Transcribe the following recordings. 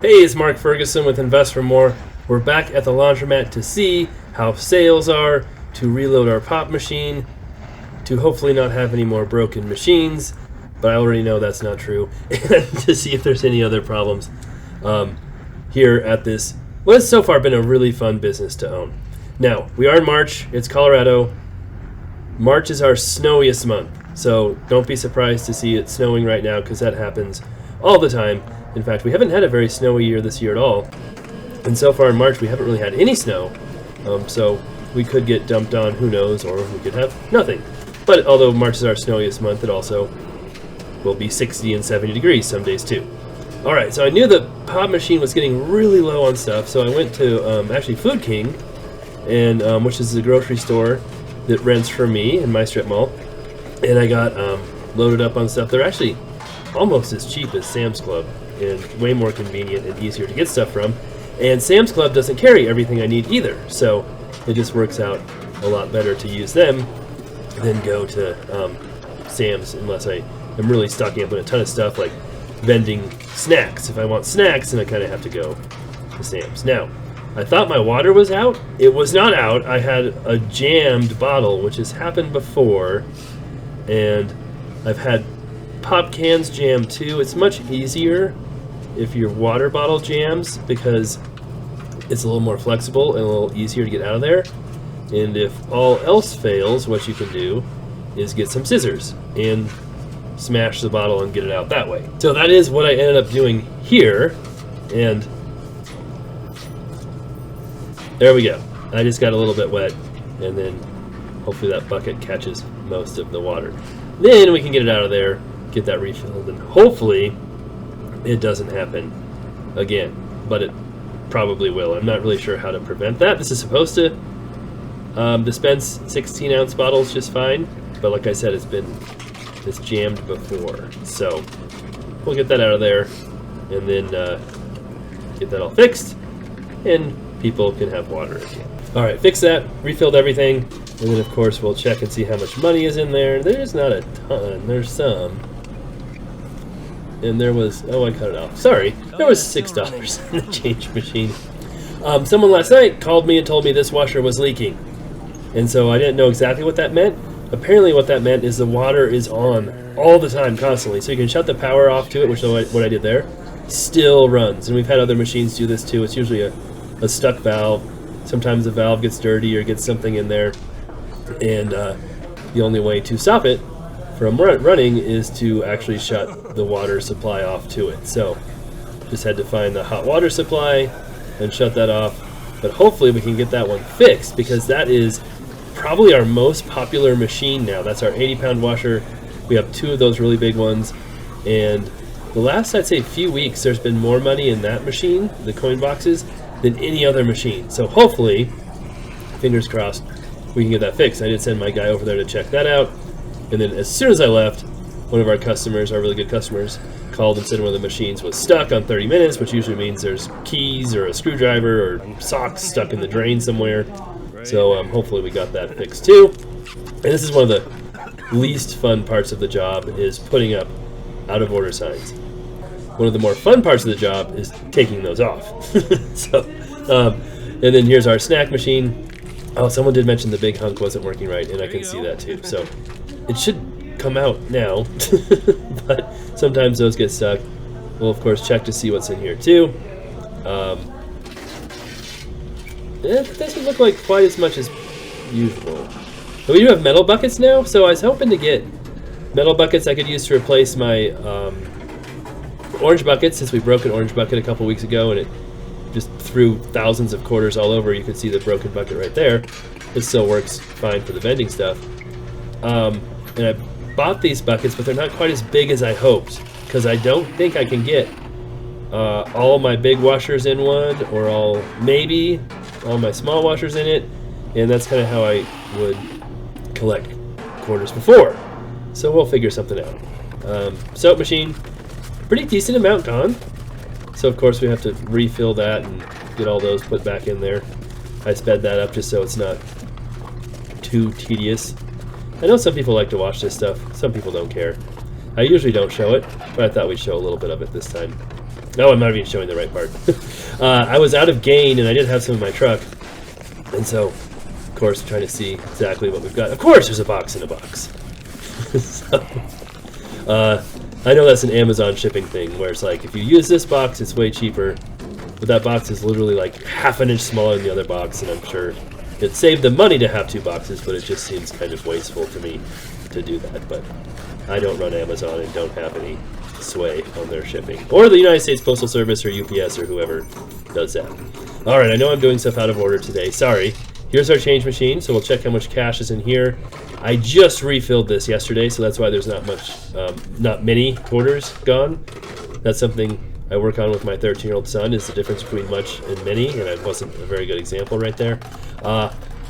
Hey, it's Mark Ferguson with Invest for More. We're back at the Laundromat to see how sales are, to reload our pop machine, to hopefully not have any more broken machines, but I already know that's not true, and to see if there's any other problems here at this, what has so far been a really fun business to own. Now, we are in March, it's Colorado. March is our snowiest month, so don't be surprised to see it snowing right now because that happens all the time. In fact, we haven't had a very snowy year this year at all. And so far in March, we haven't really had any snow. So we could get dumped on, who knows, or we could have nothing. But although March is our snowiest month, it also will be 60 and 70 degrees some days too. All right, so I knew the pop machine was getting really low on stuff, so I went to actually Food King, and which is a grocery store that rents for me in my strip mall. And I got loaded up on stuff. They're actually almost as cheap as Sam's Club, and way more convenient and easier to get stuff from. And Sam's Club doesn't carry everything I need either, so it just works out a lot better to use them than go to Sam's unless I am really stocking up on a ton of stuff like vending snacks. If I want snacks, then I kind of have to go to Sam's. Now, I thought my water was out. It was not out. I had a jammed bottle, which has happened before, and I've had pop cans jam too. It's much easier if your water bottle jams because it's a little more flexible and a little easier to get out of there. And if all else fails, what you can do is get some scissors and smash the bottle and get it out that way. So that is what I ended up doing here, and there we go. I just got a little bit wet, and then hopefully that bucket catches most of the water. Then we can get it out of there, get that refilled, and hopefully it doesn't happen again, but it probably will. I'm not really sure how to prevent that. This is supposed to dispense 16-ounce bottles just fine, but like I said, it's jammed before, so we'll get that out of there and then get that all fixed, and people can have water again. All right, fix that, refilled everything, and then of course we'll check and see how much money is in there. There's not a ton, there's some. And there was, oh, I cut it off. Sorry, there was $6 in the change machine. Someone last night called me and told me this washer was leaking. And so I didn't know exactly what that meant. Apparently what that meant is the water is on all the time, constantly. So you can shut the power off to it, which is what I did there. Still runs. And we've had other machines do this too. It's usually a stuck valve. Sometimes the valve gets dirty or gets something in there. And the only way to stop it from running is to actually shut the water supply off to it. So just had to find the hot water supply and shut that off. But hopefully we can get that one fixed because that is probably our most popular machine now. That's our 80-pound washer. We have two of those really big ones. And the last, I'd say, few weeks, there's been more money in that machine, the coin boxes, than any other machine. So hopefully, fingers crossed, we can get that fixed. I did send my guy over there to check that out. And then as soon as I left, one of our customers, our really good customers, called and said one of the machines was stuck on 30 minutes, which usually means there's keys or a screwdriver or socks stuck in the drain somewhere. So hopefully we got that fixed too. And this is one of the least fun parts of the job is putting up out of order signs. One of the more fun parts of the job is taking those off. So, and then here's our snack machine. Oh, someone did mention the big hunk wasn't working right, and I can see that too. So it should come out now, but sometimes those get stuck. We'll of course check to see what's in here too. It doesn't look like quite as much as usual. But we do have metal buckets now, so I was hoping to get metal buckets I could use to replace my orange bucket, since we broke an orange bucket a couple weeks ago and it just threw thousands of quarters all over. You can see the broken bucket right there. It still works fine for the vending stuff. And I bought these buckets, but they're not quite as big as I hoped because I don't think I can get all my big washers in one, or maybe all my small washers in it, and that's kind of how I would collect quarters before. So we'll figure something out. Soap machine, pretty decent amount gone. So of course we have to refill that and get all those put back in there. I sped that up just so it's not too tedious. I know some people like to watch this stuff, some people don't care. I usually don't show it, but I thought we'd show a little bit of it this time. Oh, I'm not even showing the right part. I was out of gain, and I did have some in my truck. And so, of course, trying to see exactly what we've got. Of course, there's a box in a box. So, I know that's an Amazon shipping thing, where it's like, if you use this box, it's way cheaper. But that box is literally like half an inch smaller than the other box, and I'm sure it saved the money to have 2 boxes, but it just seems kind of wasteful to me to do that. But I don't run Amazon and don't have any sway on their shipping. Or the United States Postal Service or UPS or whoever does that. Alright, I know I'm doing stuff out of order today. Sorry. Here's our change machine, so we'll check how much cash is in here. I just refilled this yesterday, so that's why there's not many quarters gone. That's something I work on with my 13-year-old son, is the difference between much and many, and I wasn't a very good example right there.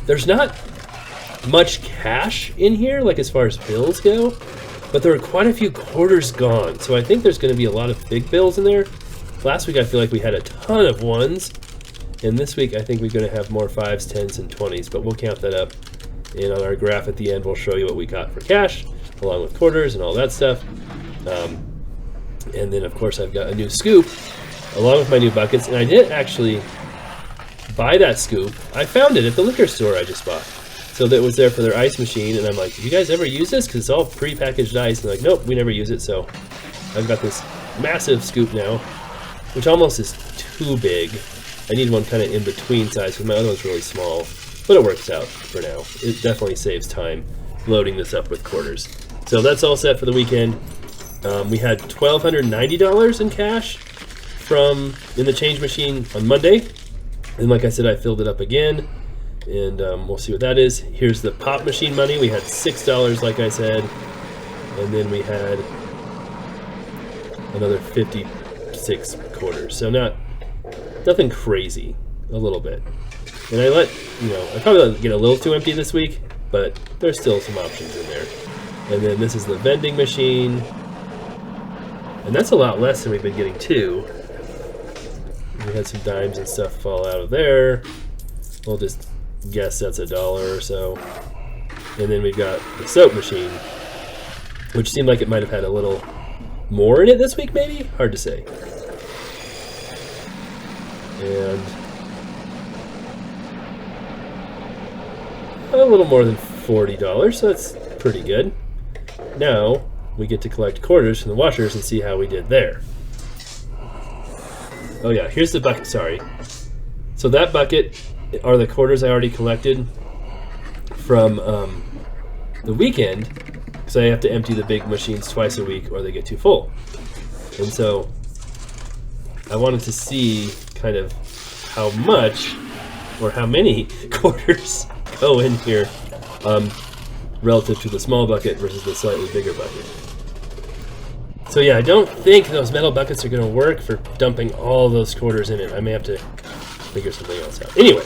There's not much cash in here, like as far as bills go, but there are quite a few quarters gone, so I think there's going to be a lot of big bills in there. Last week I feel like we had a ton of ones, and this week I think we're going to have more 5s, 10s, and 20s, but we'll count that up, and on our graph at the end we'll show you what we got for cash, along with quarters and all that stuff. And then of course I've got a new scoop, along with my new buckets, and I did actually buy that scoop. I found it at the liquor store I just bought. So that was there for their ice machine, and I'm like, "Do you guys ever use this? Because it's all pre-packaged ice." And they're like, "Nope, we never use it." So I've got this massive scoop now, which almost is too big. I need one kind of in between size because my other one's really small, but it works out for now. It definitely saves time loading this up with quarters. So that's all set for the weekend. We had $1,290 in cash in the change machine on Monday, and like I said, I filled it up again. And we'll see what that is. Here's the pop machine money. We had $6, like I said, and then we had another 56 quarters. So nothing crazy, a little bit. And I probably let it get a little too empty this week, but there's still some options in there. And then this is the vending machine, and that's a lot less than we've been getting too. We had some dimes and stuff fall out of there. We'll just guess that's $1 or so. And then we've got the soap machine, which seemed like it might have had a little more in it this week, maybe? Hard to say. And a little more than $40, so that's pretty good. Now we get to collect quarters from the washers and see how we did there. Oh yeah, here's the bucket, sorry. So that bucket are the quarters I already collected from the weekend, because I have to empty the big machines twice a week or they get too full. And so I wanted to see kind of how much or how many quarters go in here relative to the small bucket versus the slightly bigger bucket. So yeah, I don't think those metal buckets are going to work for dumping all those quarters in it. I may have to figure something else out. Anyway,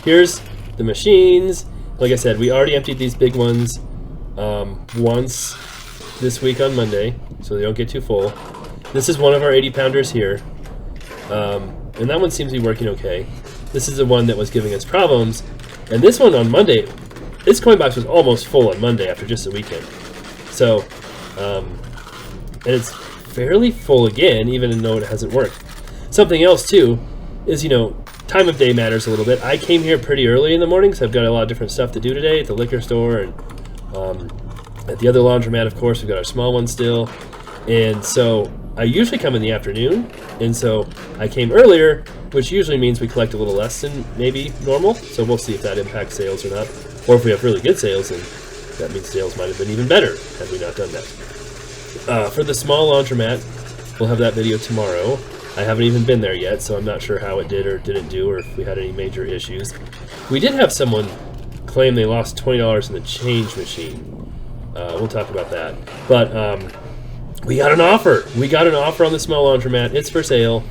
here's the machines. Like I said, we already emptied these big ones once this week on Monday, so they don't get too full. This is one of our 80-pounders here, and that one seems to be working okay. This is the one that was giving us problems, and this one on Monday, this coin box was almost full on Monday after just a weekend. So, and it's fairly full again, even though it hasn't worked. Something else too is, time of day matters a little bit. I came here pretty early in the morning because I've got a lot of different stuff to do today at the liquor store and at the other laundromat, of course. We've got our small one still. And so I usually come in the afternoon, and so I came earlier, which usually means we collect a little less than maybe normal. So we'll see if that impacts sales or not. Or if we have really good sales, then that means sales might have been even better had we not done that. For the small laundromat, we'll have that video tomorrow. I haven't even been there yet, so I'm not sure how it did or didn't do, or if we had any major issues. We did have someone claim they lost $20 in the change machine. We'll talk about that. But we got an offer. We got an offer on the small laundromat. It's for sale,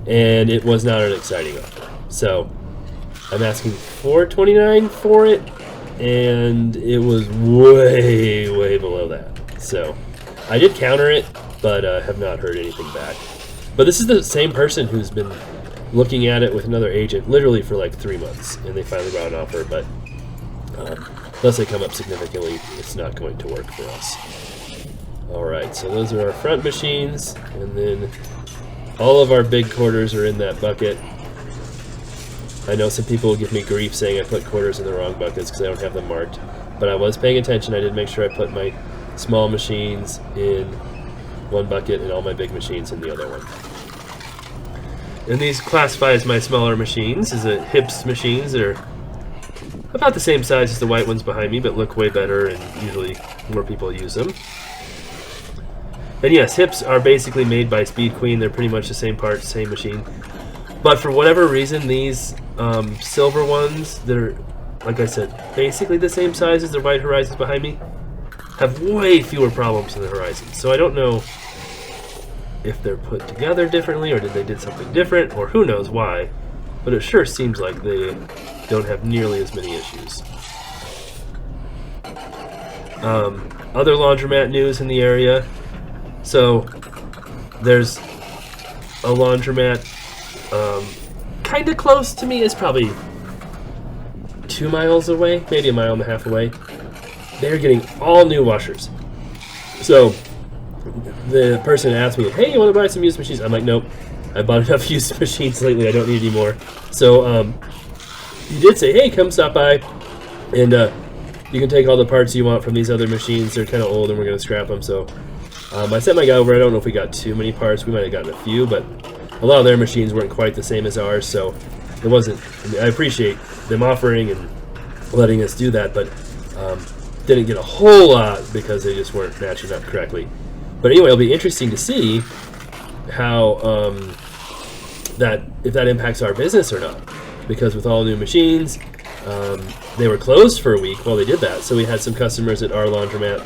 and it was not an exciting offer. So I'm asking $4.29 for it, and it was way, way below that. So I did counter it, but have not heard anything back. But this is the same person who's been looking at it with another agent literally for like 3 months, and they finally got an offer, but unless they come up significantly, it's not going to work for us. Alright, so those are our front machines, and then All of our big quarters are in that bucket. I know some people will give me grief saying I put quarters in the wrong buckets because I don't have them marked. But I was paying attention. I did make sure I put my small machines in one bucket and all my big machines in the other one. And these classify as my smaller machines, as a HIPS machines that are about the same size as the white ones behind me, but look way better, and usually more people use them. And yes, HIPS are basically made by Speed Queen. They're pretty much the same parts, same machine. But for whatever reason, these silver ones that are, like I said, basically the same size as the white Horizons behind me, have way fewer problems than the Horizons. So I don't know if they're put together differently, or they did something different, or who knows why. But it sure seems like they don't have nearly as many issues. Other laundromat news in the area. So there's a laundromat kind of close to me. It's probably 2 miles away, maybe 1.5 miles away. They're getting all new washers. So the person asked me, hey, you want to buy some used machines? I'm like, nope. I bought enough used machines lately. I don't need any more. So he did say, hey, come stop by, and you can take all the parts you want from these other machines. They're kind of old, and we're going to scrap them. So I sent my guy over. I don't know if we got too many parts. We might have gotten a few, but a lot of their machines weren't quite the same as ours, so it wasn't. I mean, I appreciate them offering and letting us do that, but didn't get a whole lot because they just weren't matching up correctly. But anyway, it'll be interesting to see how if that impacts our business or not, because with all new machines, they were closed for a week while they did that. So we had some customers at our laundromat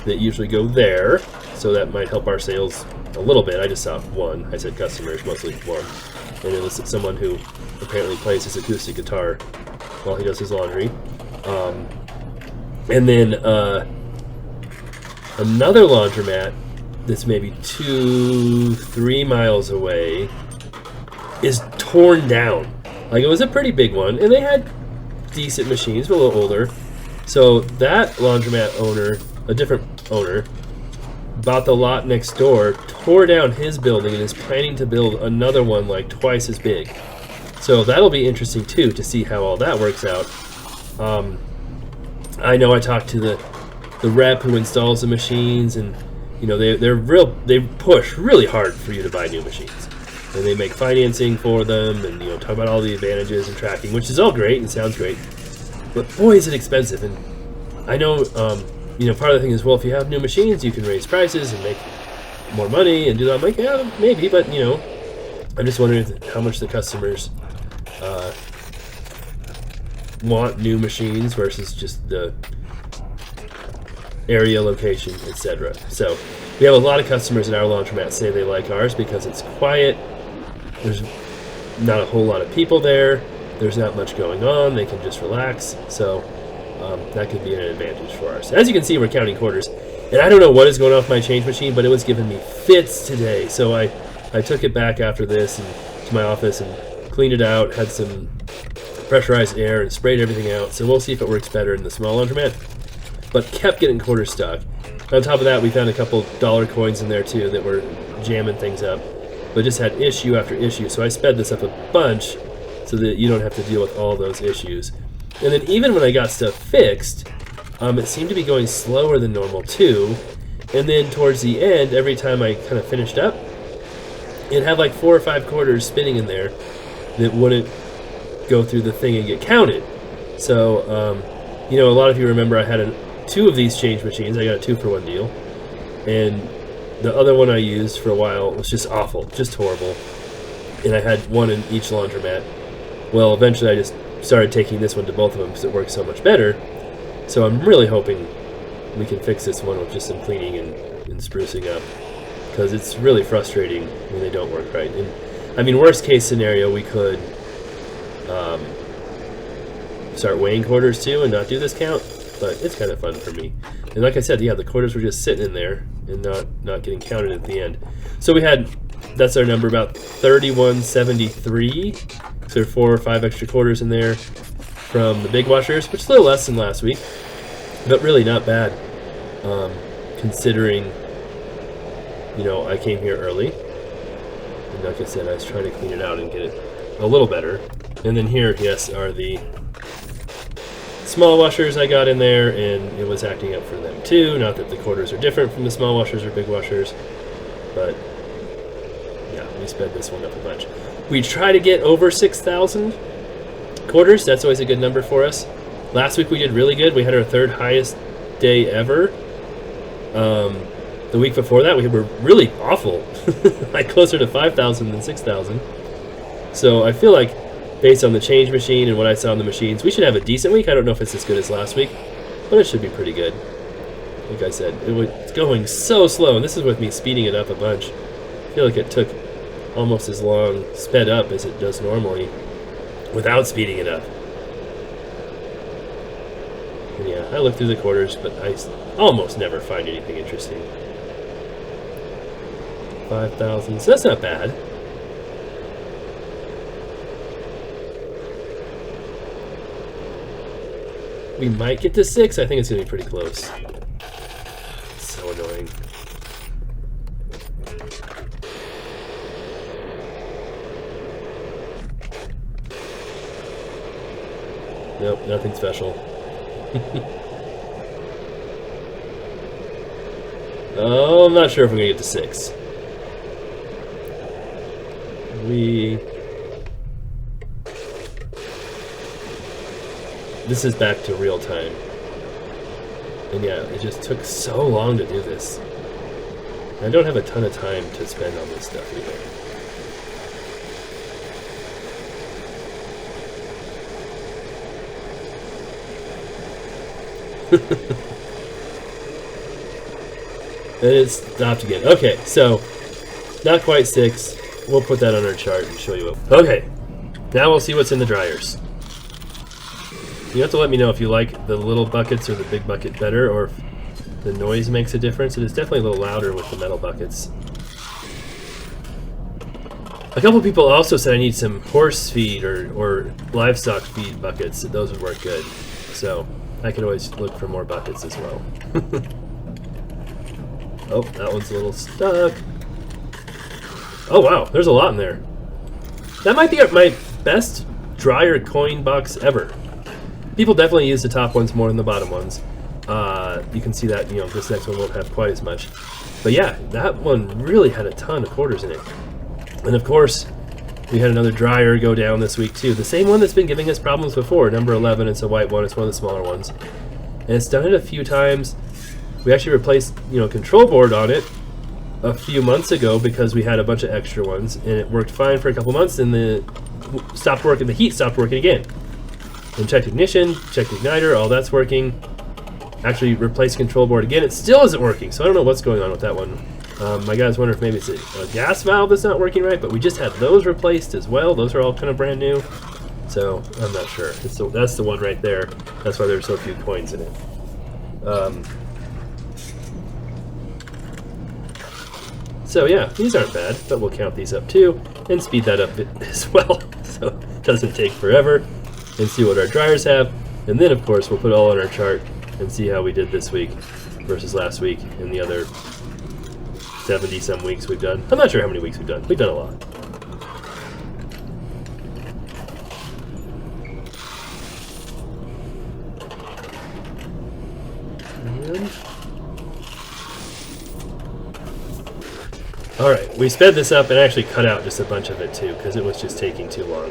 that usually go there, so that might help our sales a little bit. I just saw one. I said customers, mostly one, and it was someone who apparently plays his acoustic guitar while he does his laundry. And then another laundromat that's maybe 2-3 miles away is torn down. Like, it was a pretty big one, and they had decent machines, but a little older. So that laundromat owner, a different owner, bought the lot next door, tore down his building, and is planning to build another one like twice as big. So that'll be interesting too, to see how all that works out. I know I talked to the rep who installs the machines, and you know they push really hard for you to buy new machines, and they make financing for them, and talk about all the advantages and tracking, which is all great and sounds great, but boy is it expensive. And I know part of the thing is, well, if you have new machines, you can raise prices and make more money and do that. I'm like, yeah, maybe, but I'm just wondering how much the customers want new machines versus just the area, location, etc. So we have a lot of customers in our laundromat say they like ours because it's quiet. There's not a whole lot of people there. There's not much going on. They can just relax. So that could be an advantage for us. As you can see, we're counting quarters. And I don't know what is going on with my change machine, but it was giving me fits today. So I took it back after this and to my office and cleaned it out, had some pressurized air, and sprayed everything out. So we'll see if it works better in the small laundromat. But kept getting quarters stuck. On top of that, we found a couple dollar coins in there too that were jamming things up. But just had issue after issue. So I sped this up a bunch so that you don't have to deal with all those issues. And then even when I got stuff fixed, it seemed to be going slower than normal too. And then towards the end, every time I kind of finished up, it had like 4 or 5 quarters spinning in there that wouldn't go through the thing and get counted. So, a lot of you remember I had 2 of these change machines. I got a 2-for-1 deal. And the other one I used for a while was just awful, just horrible. And I had one in each laundromat. Well, eventually I just started taking this one to both of them because it works so much better. So I'm really hoping we can fix this one with just some cleaning and sprucing up, because it's really frustrating when they don't work right. And I mean, worst case scenario, we could start weighing quarters too and not do this count, but it's kind of fun for me. And like I said, yeah, the quarters were just sitting in there and not getting counted at the end. So that's our number, about 3173. So there are 4 or 5 extra quarters in there from the big washers, which is a little less than last week, but really not bad, considering I came here early and Like I said, I was trying to clean it out and get it a little better. And then here, yes, are the small washers I got in there, and it was acting up for them too. Not that the quarters are different from the small washers or big washers, but yeah, we sped this one up a bunch. We try to get over 6,000 quarters. That's always a good number for us. Last week we did really good. We had our third highest day ever. The week before that we were really awful, like closer to 5,000 than 6,000. So I feel like based on the change machine and what I saw on the machines, we should have a decent week. I don't know if it's as good as last week, but it should be pretty good. Like I said, it's going so slow, and this is with me speeding it up a bunch. I feel like it took almost as long sped up as it does normally without speeding it up. And yeah, I look through the quarters, but I almost never find anything interesting. 5,000, so that's not bad. We might get to 6. I think it's going to be pretty close. It's so annoying. Nope, nothing special. Oh, I'm not sure if we're going to get to 6. This is back to real time. And yeah, it just took so long to do this. I don't have a ton of time to spend on this stuff either. And it stopped again. Okay, so not quite 6. We'll put that on our chart and show you. Okay, now we'll see what's in the dryers. You have to let me know if you like the little buckets or the big bucket better, or if the noise makes a difference. It is definitely a little louder with the metal buckets. A couple people also said I need some horse feed or livestock feed buckets. Those would work good. So I could always look for more buckets as well. Oh, that one's a little stuck. Oh wow, there's a lot in there. That might be my best dryer coin box ever. People definitely use the top ones more than the bottom ones. You can see that, this next one won't have quite as much. But yeah, that one really had a ton of quarters in it. And of course, we had another dryer go down this week too. The same one that's been giving us problems before, number 11. It's a white one. It's one of the smaller ones. And it's done it a few times. We actually replaced, control board on it a few months ago because we had a bunch of extra ones, and it worked fine for a couple months, and the heat stopped working again. And checked ignition, checked igniter, all that's working. Actually replaced control board again, it still isn't working, so I don't know what's going on with that one. My guys wonder if maybe it's a gas valve that's not working right, but we just had those replaced as well. Those are all kind of brand new, so I'm not sure. That's the one right there. That's why there's so few coins in it. So yeah, these aren't bad, but we'll count these up too and speed that up as well, so it doesn't take forever, and see what our dryers have. And then of course we'll put it all on our chart and see how we did this week versus last week and the other 70 some weeks we've done. I'm not sure how many weeks we've done. We've done a lot. Alright, we sped this up and actually cut out just a bunch of it too, because it was just taking too long.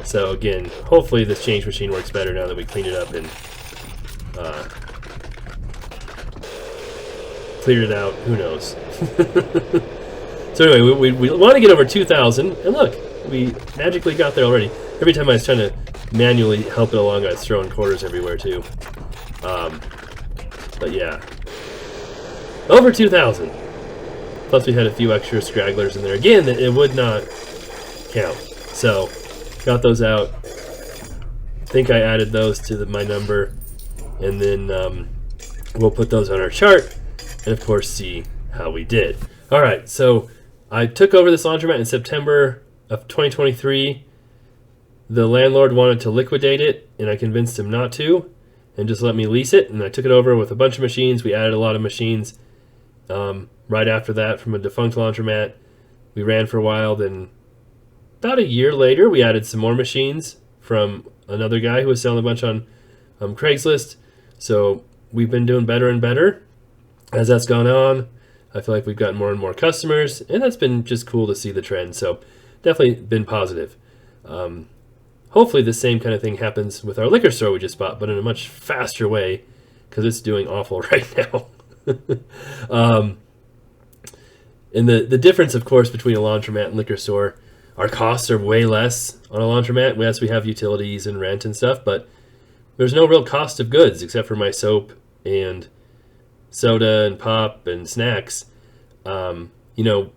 So again, hopefully this change machine works better now that we cleaned it up and cleared it out. Who knows? So anyway, we want to get over 2,000, and look, we magically got there already. Every time I was trying to manually help it along, I was throwing quarters everywhere too. But yeah, over 2,000. Plus we had a few extra stragglers in there. Again, that it would not count. So, got those out. I think I added those to my number. And then we'll put those on our chart. And of course, see how we did. Alright, so I took over this laundromat in September of 2023. The landlord wanted to liquidate it, and I convinced him not to, and just let me lease it. And I took it over with a bunch of machines. We added a lot of machines. Right after that, from a defunct laundromat, We ran for a while. Then about a year later, we added some more machines from another guy who was selling a bunch on Craigslist. So we've been doing better and better as that's gone on. I feel like we've gotten more and more customers, and that's been just cool to see the trend. So definitely been positive. Hopefully the same kind of thing happens with our liquor store we just bought, but in a much faster way, because it's doing awful right now. And the difference, of course, between a laundromat and liquor store, our costs are way less on a laundromat. Yes, we have utilities and rent and stuff, but there's no real cost of goods except for my soap and soda and pop and snacks. You know,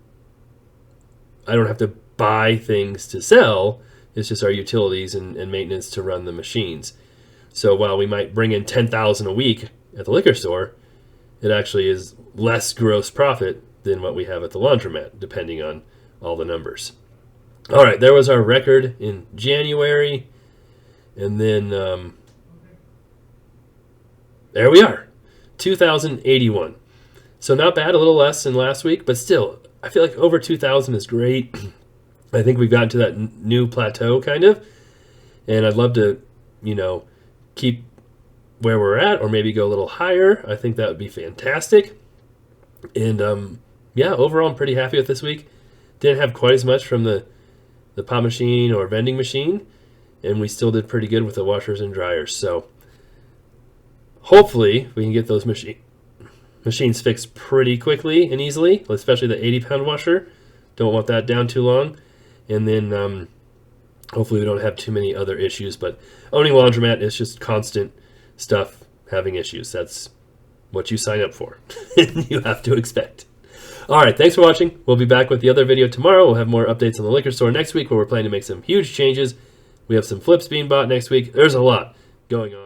I don't have to buy things to sell. It's just our utilities and maintenance to run the machines. So while we might bring in $10,000 a week at the liquor store, it actually is less gross profit than what we have at the laundromat, depending on all the numbers. All right, there was our record in January. And then there we are, 2,081. So not bad, a little less than last week, but still, I feel like over 2,000 is great. I think we've gotten to that new plateau, kind of. And I'd love to, you know, keep where we're at or maybe go a little higher. I think that would be fantastic. And, yeah, overall, I'm pretty happy with this week. Didn't have quite as much from the pop machine or vending machine, and we still did pretty good with the washers and dryers. So hopefully we can get those machines fixed pretty quickly and easily, especially the 80-pound washer. Don't want that down too long. And then hopefully we don't have too many other issues. But owning a laundromat is just constant stuff having issues. That's what you sign up for. You have to expect. All right, thanks for watching. We'll be back with the other video tomorrow. We'll have more updates on the liquor store next week, where we're planning to make some huge changes. We have some flips being bought next week. There's a lot going on.